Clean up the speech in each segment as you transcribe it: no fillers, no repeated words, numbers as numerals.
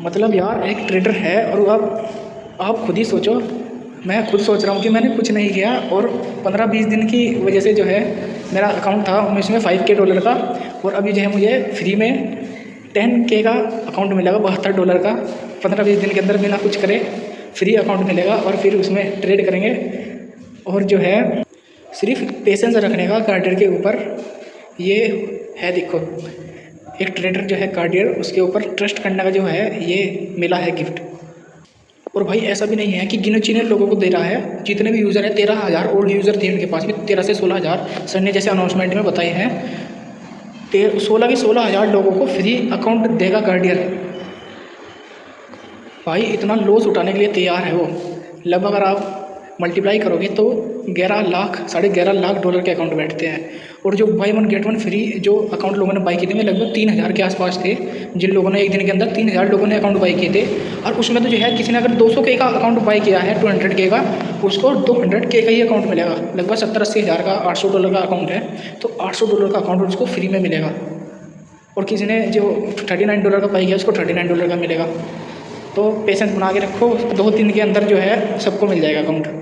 मतलब यार एक ट्रेडर है और आप खुद ही सोचो। मैं खुद सोच रहा हूँ कि मैंने कुछ नहीं किया और 15-20 दिन की वजह से जो है मेरा अकाउंट था उसमें $5K का, और अभी जो है मुझे फ्री में 10K का अकाउंट मिलेगा, $72 का। 15-20 दिन के अंदर बिना कुछ करे फ्री अकाउंट मिलेगा और फिर उसमें ट्रेड करेंगे। और जो है सिर्फ पेशेंस रखने का कार्डियर के ऊपर ये है। देखो, एक ट्रेडर जो है कार्डियर, उसके ऊपर ट्रस्ट करने का जो है ये मिला है गिफ्ट। और भाई ऐसा भी नहीं है कि गिने चुने लोगों को दे रहा है। जितने भी यूज़र हैं, 13,000 ओल्ड यूज़र थे उनके पास में, 13 से 16,000 सर ने जैसे अनाउंसमेंट में बताए हैं। 16 के 16,000 लोगों को फ्री अकाउंट देगा गार्डियर। भाई इतना लॉस उठाने के लिए तैयार है वो। लगभग अगर आप मल्टीप्लाई करोगे तो 11 लाख, $11.5 लाख के अकाउंट बैठते हैं। और जो by one get one free जो अकाउंट लोगों ने बाई किए थे, में लगभग 3,000 के आसपास थे, जिन लोगों ने एक दिन के अंदर 3,000 लोगों ने अकाउंट बाई किए थे। और उसमें तो जो है किसी ने अगर 200K का अकाउंट बाई किया है, 200K का, उसको 200K का ही अकाउंट मिलेगा। लगभग 70-80 हज़ार का $800 का अकाउंट है, तो $800 का अकाउंट उसको फ्री में मिलेगा। और किसी ने जो $39 का बाई किया, उसको $39 का मिलेगा। तो पेशेंस बना के रखो, 2 दिन के अंदर जो है सबको मिल जाएगा अकाउंट।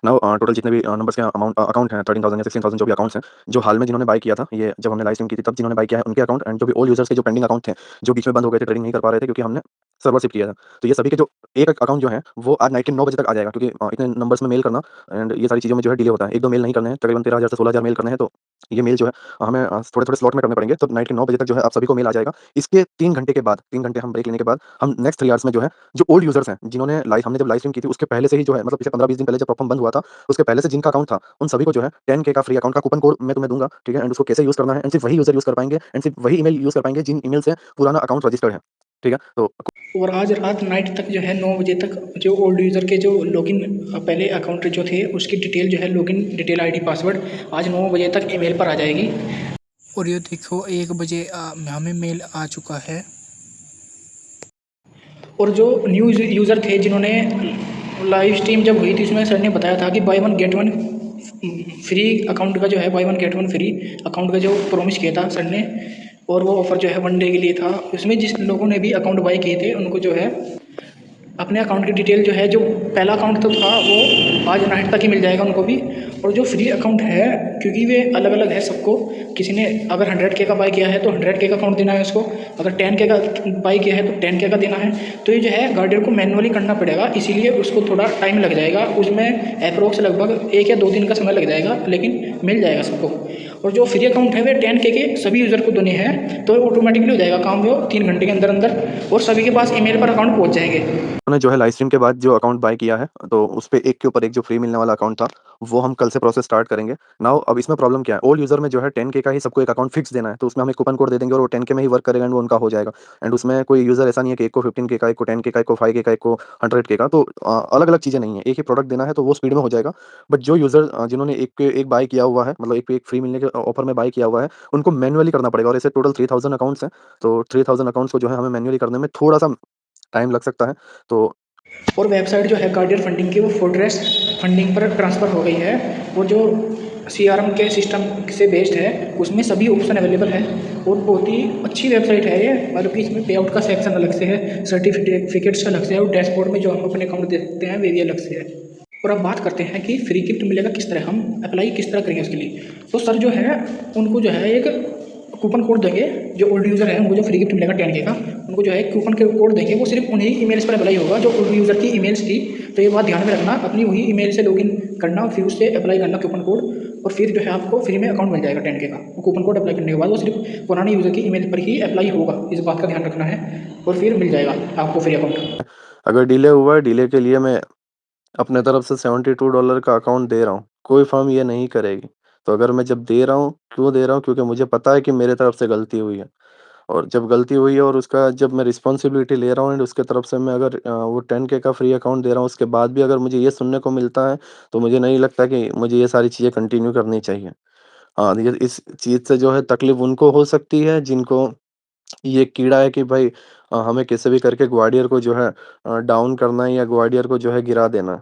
नाउ टोटल जितने भी नंबर्स के अकाउंट हैं 13,000 या 16,000 जो भी अकाउंट्स हैं, जो हाल में जिन्होंने बाय किया था, ये जब हमने लाइव स्ट्रीम की थी तब जिन्होंने बाय किया है उनके अकाउंट, एंड जो भी ओल्ड यूजर्स के जो पेंडिंग अकाउंट थे, जो बीच में बंद हो गए थे, ट्रेडिंग नहीं कर पा रहे थे क्योंकि हमने सर्वर शिफ्ट किया था, तो ये सभी के जो एक अकाउंट जो है वो आज नाइट के 9 बजे तक आ जाएगा, क्योंकि इतने नंबर्स में मेल करना एंड ये सारी चीज़ों में जो है डिले होता है। 1-2 मेल नहीं करने हैं, तकरीबन 13,000 से 16,000 मेल करने हैं, तो ये मेल जो है हमें थोड़े-थोड़े स्लॉट में करने पड़ेंगे, तो नाइट के 9 बजे तक जो है आप सभी को मेल आ जाएगा। इसके 3 घंटे के बाद, 3 घंटे हम ब्रेक लेने के बाद, हम नेक्स्ट 3 आवर्स में जो है, जो ओल्ड यूजर्स हैं, जिन्होंने हमने जब लाइव स्ट्रीम की थी उसके पहले से ही जो है, मतलब पिछले 15-20 दिन पहले जब प्लेटफॉर्म बंद हुआ था, उसके पहले से जिनका अकाउंट था, उन सभी को जो है 10K का फ्री अकाउंट का कूपन कोड मैं तुम्हें दूँगा, ठीक है? एंड उसको कैसे यूज़ करना है, एंड सिर्फ वही यूज़र यूज़ कर पाएँगे, एंड सिर्फ वही ईमेल यूज़ कर पाएँगे जिन ईमेल से पुराना अकाउंट रजिस्टर्ड है, ठीक है? तो और आज रात नाइट तक जो है 9 बजे तक जो ओल्ड यूज़र के जो लॉगिन पहले अकाउंट जो थे उसकी डिटेल जो है, लॉगिन डिटेल, आईडी, पासवर्ड आज 9 बजे तक ईमेल पर आ जाएगी। और ये देखो 1 बजे हमें मेल आ चुका है। और जो न्यू यूज़र थे जिन्होंने लाइव स्ट्रीम जब हुई थी उसमें सर ने बताया था कि by one get one free account का जो है, by one get one free account का जो प्रॉमिस किया था सर ने, और वो ऑफ़र जो है 1 डे के लिए था। उसमें जिस लोगों ने भी अकाउंट बाय किए थे उनको जो है अपने अकाउंट की डिटेल जो है, जो पहला अकाउंट तो था वो आज नाइट तक ही मिल जाएगा उनको भी। और जो फ्री अकाउंट है, क्योंकि वे अलग अलग है सबको, किसी ने अगर 100K का बाय किया है तो 100K का अकाउंट देना है उसको, अगर 10K का बाय किया है तो 10K का देना है। तो ये जो है गार्डियर को मैनुअली करना पड़ेगा, इसीलिए उसको थोड़ा टाइम लग जाएगा। उसमें अप्रोक्स लगभग 1 या 2 दिन का समय लग जाएगा, लेकिन मिल जाएगा सबको। और जो फ्री अकाउंट है वे 10K के सभी यूज़र को देने हैं, तो ऑटोमेटिकली हो जाएगा काम वो 3 घंटे के अंदर अंदर, और सभी के पास ईमेल पर अकाउंट पहुँच जाएंगे। उन्होंने जो है लाइव स्ट्रीम के बाद जो अकाउंट बाय किया है, तो उस पे एक के ऊपर एक जो फ्री मिलने वाला अकाउंट था, वो हम कल से प्रोसेस स्टार्ट करेंगे। नाउ अब इसमें प्रॉब्लम क्या है, ओल्ड यूज़र में जो है 10K का ही सबको एक अकाउंट फिक्स देना है, तो उसमें हम एक कूपन कोड दे देंगे और वो 10K में ही वर्क करेगा एंड वो उनका हो जाएगा। एंड उसमें कोई यूज़र ऐसा नहीं है कि एक को 15K का, एक को 10K का, एक को 5K का, एक को 100K का, तो अलग-अलग चीज़ें नहीं है, एक ही प्रोडक्ट देना है तो वो स्पीड में हो जाएगा। बट जो यूज़र जिन्होंने एक पे एक बाय किया हुआ है, मतलब एक पे एक फ्री मिलने के ऑफर में बाय किया हुआ है, उनको मैनुअली करना पड़ेगा, और ऐसे टोटल 3,000 अकाउंट्स हैं, तो 3,000 अकाउंट्स को जो है हमें मैनुअली करने में थोड़ा-सा टाइम लग सकता है। तो और वेबसाइट जो है गार्डियर फंडिंग की, वो फोर्ट्रेस फंडिंग पर ट्रांसफ़र हो गई है। वो जो CRM के सिस्टम से बेस्ड है, उसमें सभी ऑप्शन अवेलेबल है, और बहुत ही अच्छी वेबसाइट है ये। मतलब कि इसमें पे आउट का सेक्शन अलग से है, सर्टिफिकेट्स अलग से है, और डैशबोर्ड में जो हम अपने अकाउंट देखते हैं वे भी अलग से है। और अब बात करते हैं कि फ्री गिफ्ट मिलेगा किस तरह, हम अप्लाई किस तरह करेंगे उसके लिए। तो सर जो है उनको जो है एक कूपन कोड देंगे, जो ओल्ड यूज़र है उनको जो फ्री गिफ्ट मिलेगा 10K का, उनको जो है कूपन के कोड देंगे, वो सिर्फ उन्हीं ईमेल्स पर अप्लाई होगा जो ओल्ड यूज़र की ईमेल्स थी। तो ये बात ध्यान में रखना, अपनी वही ईमेल से लॉगिन करना, फिर उससे अप्लाई करना कूपन कोड, और फिर जो है आपको फ्री में अकाउंट मिल जाएगा 10K का। वो कूपन कोड अप्लाई करने के बाद वो सिर्फ पुराने यूज़र की ईमेल पर ही अप्लाई होगा, इस बात का ध्यान रखना है, और फिर मिल जाएगा आपको फ्री अकाउंट। अगर डिले हुआ है, डिले के लिए मैं अपने तरफ से $72 का अकाउंट दे रहा हूँ, कोई फर्म ये नहीं करेगी। तो अगर मैं जब दे रहा हूँ, क्यों दे रहा हूँ? क्योंकि मुझे पता है कि मेरे तरफ से गलती हुई है, और जब गलती हुई है और उसका जब मैं रिस्पॉन्सिबिलिटी ले रहा हूँ, एंड उसके तरफ से मैं अगर वो 10K का फ्री अकाउंट दे रहा हूँ, उसके बाद भी अगर मुझे ये सुनने को मिलता है, तो मुझे नहीं लगता कि मुझे ये सारी चीज़ें कंटिन्यू करनी चाहिए। हाँ, ये इस चीज़ से जो है तकलीफ़ उनको हो सकती है जिनको ये कीड़ा है कि भाई हमें कैसे भी करके ग्वालियर को जो है डाउन करना है या ग्वालियर को जो है गिरा देना है,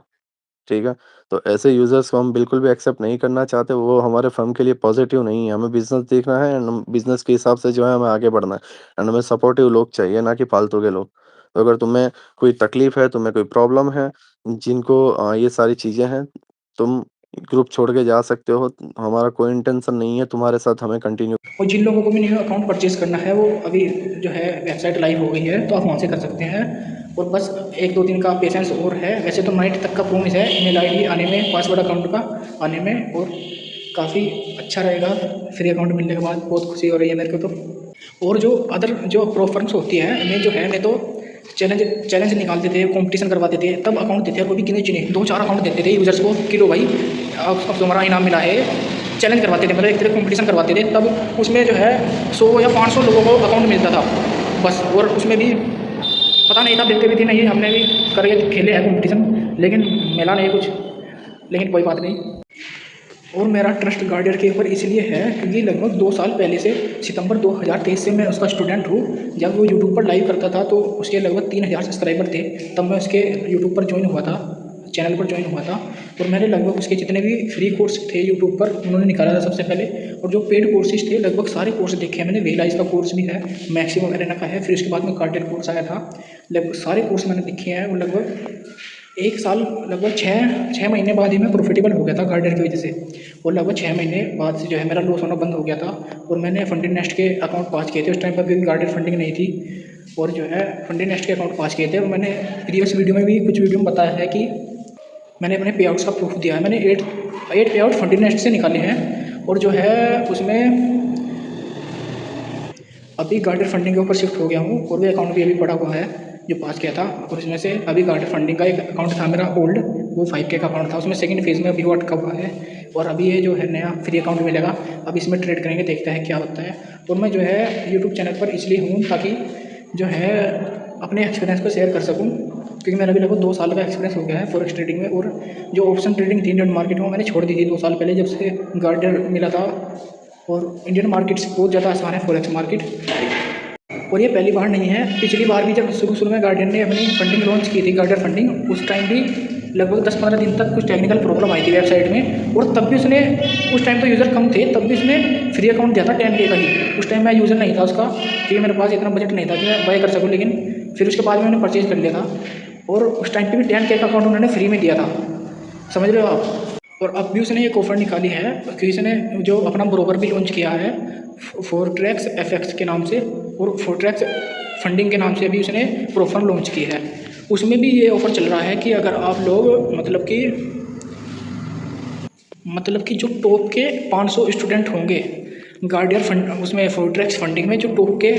ठीक है? तो ऐसे यूज़र्स को हम बिल्कुल भी एक्सेप्ट नहीं करना चाहते, वो हमारे फ़र्म के लिए पॉज़िटिव नहीं है। हमें बिज़नेस देखना है, एंड बिज़नेस के हिसाब से जो है हमें आगे बढ़ना है, एंड हमें सपोर्टिव लोग चाहिए, ना कि फालतू के लोग। तो अगर तुम्हें कोई तकलीफ़ है, तुम्हें कोई प्रॉब्लम है, जिनको ये सारी चीज़ें हैं, तुम ग्रुप छोड़ के जा सकते हो। हमारा कोई इंटेंशन नहीं है तुम्हारे साथ हमें कंटिन्यू। और जिन लोगों को भी न्यू अकाउंट परचेज़ करना है वो अभी जो है वेबसाइट लाइव हो गई है, तो आप वहाँ से कर सकते हैं। और बस 1-2 दिन का पेशेंस और है। वैसे तो नाइट तक का प्रॉमिस है ईमेल आईडी आने में, पासवर्ड अकाउंट का आने में, और काफ़ी अच्छा रहेगा फ्री अकाउंट मिलने के बाद। बहुत खुशी हो रही है मेरे को तो। और जो अदर जो प्रो फर्म्स होती है इनमें जो है मैं तो चैलेंज निकालते थे, कंपटीशन करवाते थे, तब अकाउंट देते थे। और वो भी गिने चुने 2-4 अकाउंट देते थे यूज़र्स को कि लो भाई अब तुम्हारा इनाम मिला है। चैलेंज करवाते थे, मतलब एक तरह कंपटीशन करवाते थे। तब उसमें जो है 100 या 500 लोगों को अकाउंट मिलता था बस। और उसमें भी पता नहीं था, देखते भी थे नहीं, हमने भी करके खेले हैं कंपटीशन, लेकिन मिला नहीं कुछ, लेकिन कोई बात नहीं। और मेरा ट्रस्ट गार्डियर के ऊपर इसलिए है क्योंकि लगभग 2 साल पहले से, सितंबर 2023 से मैं उसका स्टूडेंट हूँ। जब वो यूट्यूब पर लाइव करता था तो उसके लगभग 3000 सब्सक्राइबर थे, तब मैं उसके यूट्यूब पर ज्वाइन हुआ था, चैनल पर ज्वाइन हुआ था। और मैंने लगभग उसके जितने भी फ्री कोर्स थे यूट्यूब पर उन्होंने निकाला था सबसे पहले। और जो पेड कोर्सेज थे लगभग सारे कोर्स देखे हैं मैंने। वेलाइज का कोर्स भी है, मैक्सिमम एरेना का है, फिर उसके बाद में गार्डियर कोर्स आया था। लगभग सारे कोर्स मैंने देखे हैं। और लगभग 1 साल, लगभग 6 महीने बाद ही मैं प्रॉफिटेबल हो गया था गार्डियर की वजह से। और लगभग 6 महीने बाद से जो है मेरा लॉस होना बंद हो गया था। और मैंने फंडिंग नेस्ट के अकाउंट पास किए थे, उस टाइम पर भी गार्डियर फंडिंग नहीं थी। और जो है फंडिंग नेस्ट के अकाउंट पास किए थे। और मैंने प्रीवियस वीडियो में भी कुछ वीडियो में बताया है कि मैंने अपने पे आउट्स का प्रूफ दिया है। मैंने 8 पे आउट फंडिंग नेस्ट से निकाले हैं। और जो है उसमें अभी गार्डियर फंडिंग के ऊपर शिफ्ट हो गया हूँ। और वो अकाउंट भी अभी पड़ा हुआ है जो पास किया था। और उसमें से अभी गार्डियर फंडिंग का एक अकाउंट था मेरा ओल्ड, वो 5K का अकाउंट था, उसमें सेकंड फेज़ में अभी वो अटका हुआ है। और अभी ये जो है नया फ्री अकाउंट मिलेगा, अब इसमें ट्रेड करेंगे, देखते हैं क्या होता है। और मैं जो है यूट्यूब चैनल पर इसलिए हूँ ताकि जो है अपने एक्सपीरियंस को शेयर कर सकूँ, क्योंकि मेरा भी लगभग 2 साल का एक्सपीरियंस हो गया है फॉरेक्स ट्रेडिंग में। और जो ऑप्शन ट्रेडिंग थी इंडियन मार्केट में मैंने छोड़ दी थी 2 साल पहले, जब से गार्डियर मिला था। और इंडियन मार्केट से बहुत ज़्यादा आसान है फॉरेक्स मार्केट। और ये पहली बार नहीं है, पिछली बार भी जब शुरू में गार्डियर ने अपनी फंडिंग लॉन्च की थी, गार्डियर फंडिंग, उस टाइम भी लगभग 10-15 दिन तक कुछ टेक्निकल प्रॉब्लम आई थी वेबसाइट में। और तब भी उसने, उस टाइम तो यूज़र कम थे, तब भी उसने फ्री अकाउंट दिया था 10K का ही। उस टाइम मैं यूज़र नहीं था उसका, क्योंकि मेरे पास इतना बजट नहीं था कि मैं बाय कर सकूँ। लेकिन फिर उसके बाद मैंने परचेज़ कर लिया था। और उस टाइम पर भी 10K का अकाउंट उन्होंने फ्री में दिया था, समझ रहे हो आप। और अब भी उसने एक ऑफ़र निकाली है कि उसने जो अपना ब्रोकर भी लॉन्च किया है फोरट्रैक्स FX के नाम से, और फोरट्रैक्स फंडिंग के नाम से भी उसने प्रोफर्म लॉन्च की है। उसमें भी ये ऑफ़र चल रहा है कि अगर आप लोग मतलब कि जो टॉप के 500 स्टूडेंट होंगे गार्डियर फंड, उसमें फोरट्रैक्स फंडिंग में जो टॉप के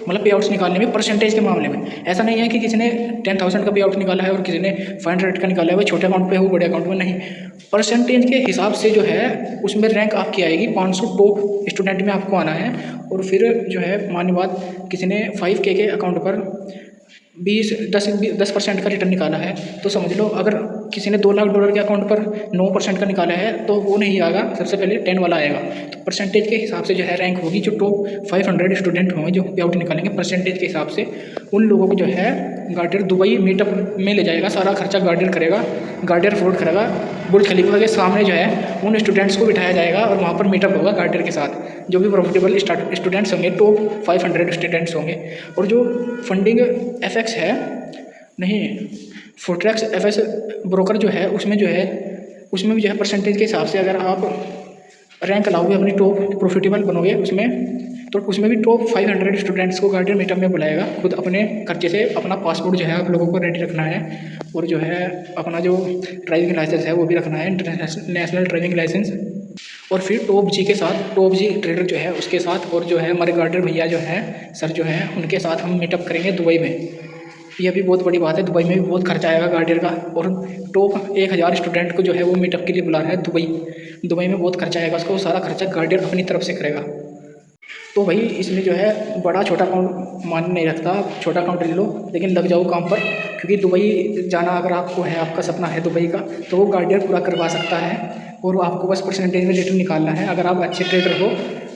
मतलब पे आउट्स निकालने में, परसेंटेज के मामले में, ऐसा नहीं है कि किसी ने 10,000 का पे आउट निकाला है और किसी ने 500 का निकाला है, वो छोटे अकाउंट पे है वो बड़े अकाउंट में नहीं। परसेंटेज के हिसाब से जो है उसमें रैंक आपकी आएगी, 500 टॉप स्टूडेंट में आपको आना है। और फिर जो है मान्य बात, किसी ने 5K के अकाउंट पर 10% का रिटर्न निकाला है, तो समझ लो अगर किसी ने $2 लाख के अकाउंट पर 9% का निकाला है तो वो नहीं आएगा, सबसे पहले 10 वाला आएगा। तो परसेंटेज के हिसाब से जो है रैंक होगी। जो टॉप 500 स्टूडेंट होंगे जो पे आउट निकालेंगे परसेंटेज के हिसाब से, उन लोगों को जो है गार्डियर दुबई मीटअप में ले जाएगा। सारा खर्चा गार्डियर करेगा, गार्डियर अफोर्ड करेगा। बुर्ज खलीफा के सामने जो है उन स्टूडेंट्स को बिठाया जाएगा और वहाँ पर मीटअप होगा गार्डियर के साथ, जो भी प्रॉफिटेबल स्टूडेंट्स होंगे, टॉप 500 स्टूडेंट्स होंगे। और जो फंडिंग FX है, नहीं फोरट्रैक्स FX ब्रोकर जो है उसमें भी जो है परसेंटेज के हिसाब से अगर आप रैंक लाओगे, अपनी टॉप प्रॉफिटेबल बनोगे उसमें, तो उसमें भी टॉप 500 स्टूडेंट्स को गार्डियर मीटअप में बुलाएगा। खुद अपने खर्चे से अपना पासपोर्ट जो है आप लोगों को रेडी रखना है। और जो है अपना जो ड्राइविंग लाइसेंस है वो भी रखना है, नेशनल ड्राइविंग लाइसेंस। और फिर टॉप जी के साथ, टॉप जी ट्रेडर जो है उसके साथ, और जो है हमारे गार्डियर भैया जो है सर जो है उनके साथ हम मीटअप करेंगे दुबई में। ये भी बहुत बड़ी बात है, दुबई में भी बहुत खर्चा आएगा गार्डियर का। और टॉप 1000 स्टूडेंट को जो है वो मीटअप के लिए बुला रहा है दुबई में बहुत खर्चा आएगा उसको, सारा खर्चा गार्डियर अपनी तरफ से करेगा। तो भाई इसमें जो है बड़ा छोटा अकाउंट मान नहीं रखता, छोटा अकाउंट ले लो लेकिन लग जाओ काम पर, क्योंकि दुबई जाना अगर आपको है, आपका सपना है दुबई का, तो वो गार्डियर पूरा करवा सकता है। और वो आपको बस परसेंटेज में रिटर्न निकालना है। अगर आप अच्छे ट्रेडर हो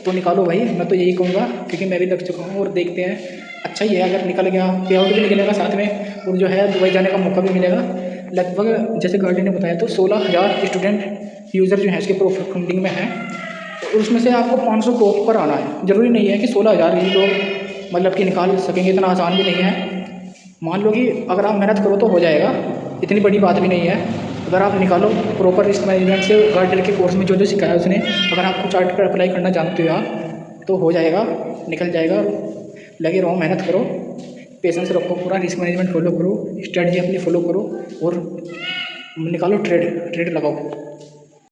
तो निकालो भाई, मैं तो यही कहूँगा, क्योंकि मैं भी लग चुका हूँ। और देखते हैं, अच्छा ही है अगर निकल गया, पे आउट भी निकलेगा साथ में, और जो है दुबई जाने का मौका भी मिलेगा। लगभग जैसे गार्डियर ने बताया तो 16,000 स्टूडेंट यूज़र जो है इसके प्रॉफिट फंडिंग में है। और उसमें से आपको 500 टॉप पर आना है। ज़रूरी नहीं है कि 16,000 ही लोग मतलब कि निकाल सकेंगे, इतना आसान भी नहीं है। मान लो कि अगर आप मेहनत करो तो हो जाएगा, इतनी बड़ी बात भी नहीं है। अगर आप निकालो प्रॉपर रिस्क मैनेजमेंट से गार्डर के कोर्स में जो जो सिखाया उसने, अगर आपको चार्ट पर अप्लाई करना जानते हो आप तो हो जाएगा, निकल जाएगा। लगे रहो, मेहनत करो, पेशेंस रखो, पूरा रिस्क मैनेजमेंट फॉलो करो, स्ट्रेटजी अपनी फॉलो करो और निकालो ट्रेड लगाओ।